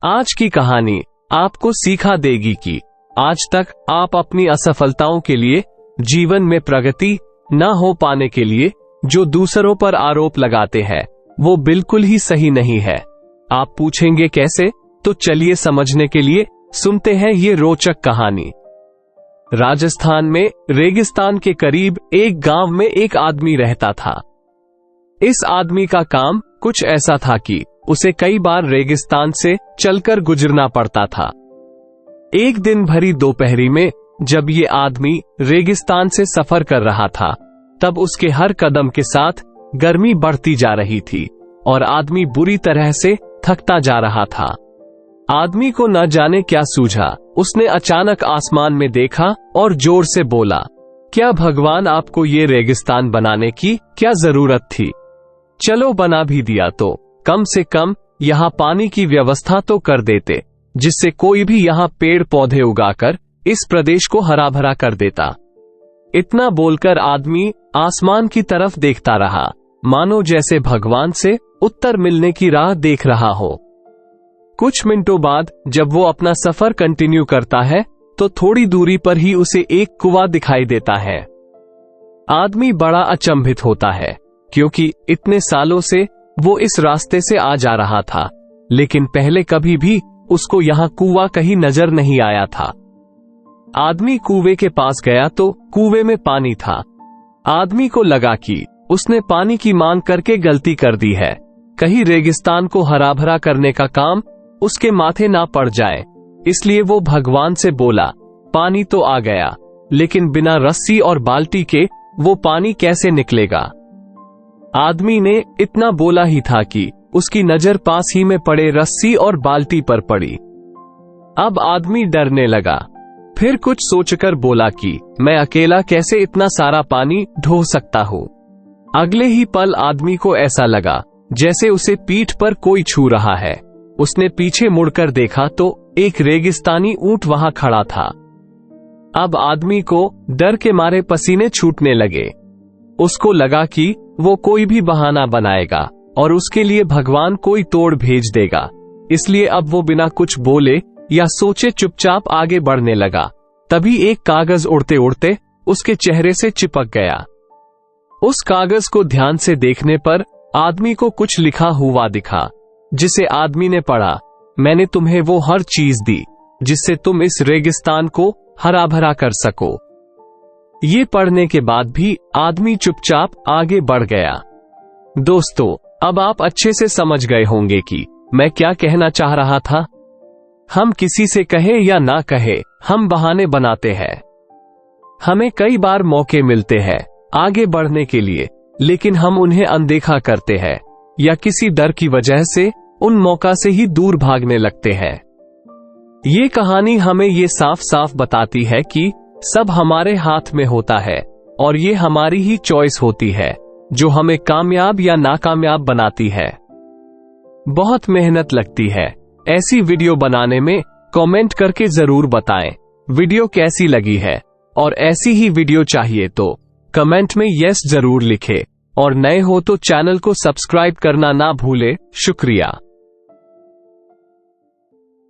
आज की कहानी आपको सीखा देगी कि आज तक आप अपनी असफलताओं के लिए, जीवन में प्रगति न हो पाने के लिए जो दूसरों पर आरोप लगाते हैं वो बिल्कुल ही सही नहीं है। आप पूछेंगे कैसे? तो चलिए समझने के लिए सुनते हैं ये रोचक कहानी। राजस्थान में रेगिस्तान के करीब एक गांव में एक आदमी रहता था। इस आदमी का काम कुछ ऐसा था कि उसे कई बार रेगिस्तान से चलकर गुजरना पड़ता था। एक दिन भरी दोपहरी में जब ये आदमी रेगिस्तान से सफर कर रहा था, तब उसके हर कदम के साथ गर्मी बढ़ती जा रही थी और आदमी बुरी तरह से थकता जा रहा था। आदमी को न जाने क्या सूझा, उसने अचानक आसमान में देखा और जोर से बोला, क्या भगवान आपको ये रेगिस्तान बनाने की क्या जरूरत थी? चलो बना भी दिया तो कम से कम यहाँ पानी की व्यवस्था तो कर देते, जिससे कोई भी यहाँ पेड़ पौधे उगाकर इस प्रदेश को हरा भरा कर देता। इतना बोलकर आदमी आसमान की तरफ देखता रहा, मानो जैसे भगवान से उत्तर मिलने की राह देख रहा हो। कुछ मिनटों बाद जब वो अपना सफर कंटिन्यू करता है तो थोड़ी दूरी पर ही उसे एक कुआं दिखाई देता है। आदमी बड़ा अचंभित होता है क्योंकि इतने सालों से वो इस रास्ते से आ जा रहा था, लेकिन पहले कभी भी उसको यहाँ कुआं कहीं नजर नहीं आया था। आदमी कुएं के पास गया तो कुएं में पानी था। आदमी को लगा कि उसने पानी की मांग करके गलती कर दी है, कहीं रेगिस्तान को हरा भरा करने का काम उसके माथे ना पड़ जाए। इसलिए वो भगवान से बोला, पानी तो आ गया, लेकिन बिना रस्सी और बाल्टी के वो पानी कैसे निकलेगा? आदमी ने इतना बोला ही था कि उसकी नजर पास ही में पड़े रस्सी और बाल्टी पर पड़ी। अब आदमी डरने लगा। फिर कुछ सोचकर बोला कि मैं अकेला कैसे इतना सारा पानी ढो सकता हूँ। अगले ही पल आदमी को ऐसा लगा जैसे उसे पीठ पर कोई छू रहा है। उसने पीछे मुड़कर देखा तो एक रेगिस्तानी ऊंट वहां खड़ा था। अब आदमी को डर के मारे पसीने छूटने लगे। उसको लगा कि वो कोई भी बहाना बनाएगा और उसके लिए भगवान कोई तोड़ भेज देगा। इसलिए अब वो बिना कुछ बोले या सोचे चुपचाप आगे बढ़ने लगा। तभी एक कागज उड़ते उड़ते उसके चेहरे से चिपक गया। उस कागज को ध्यान से देखने पर आदमी को कुछ लिखा हुआ दिखा, जिसे आदमी ने पढ़ा, मैंने तुम्हें वो हर चीज दी जिससे तुम इस रेगिस्तान को हरा भरा कर सको। ये पढ़ने के बाद भी आदमी चुपचाप आगे बढ़ गया। दोस्तों, अब आप अच्छे से समझ गए होंगे कि मैं क्या कहना चाह रहा था। हम किसी से कहे या ना कहे, हम बहाने बनाते हैं। हमें कई बार मौके मिलते हैं आगे बढ़ने के लिए, लेकिन हम उन्हें अनदेखा करते हैं या किसी डर की वजह से उन मौका से ही दूर भागने लगते हैं। ये कहानी हमें ये साफ साफ बताती है कि सब हमारे हाथ में होता है और ये हमारी ही चॉइस होती है जो हमें कामयाब या नाकामयाब बनाती है। बहुत मेहनत लगती है ऐसी वीडियो बनाने में। कमेंट करके जरूर बताएं वीडियो कैसी लगी है, और ऐसी ही वीडियो चाहिए तो कमेंट में यस जरूर लिखें, और नए हो तो चैनल को सब्सक्राइब करना ना भूले। शुक्रिया।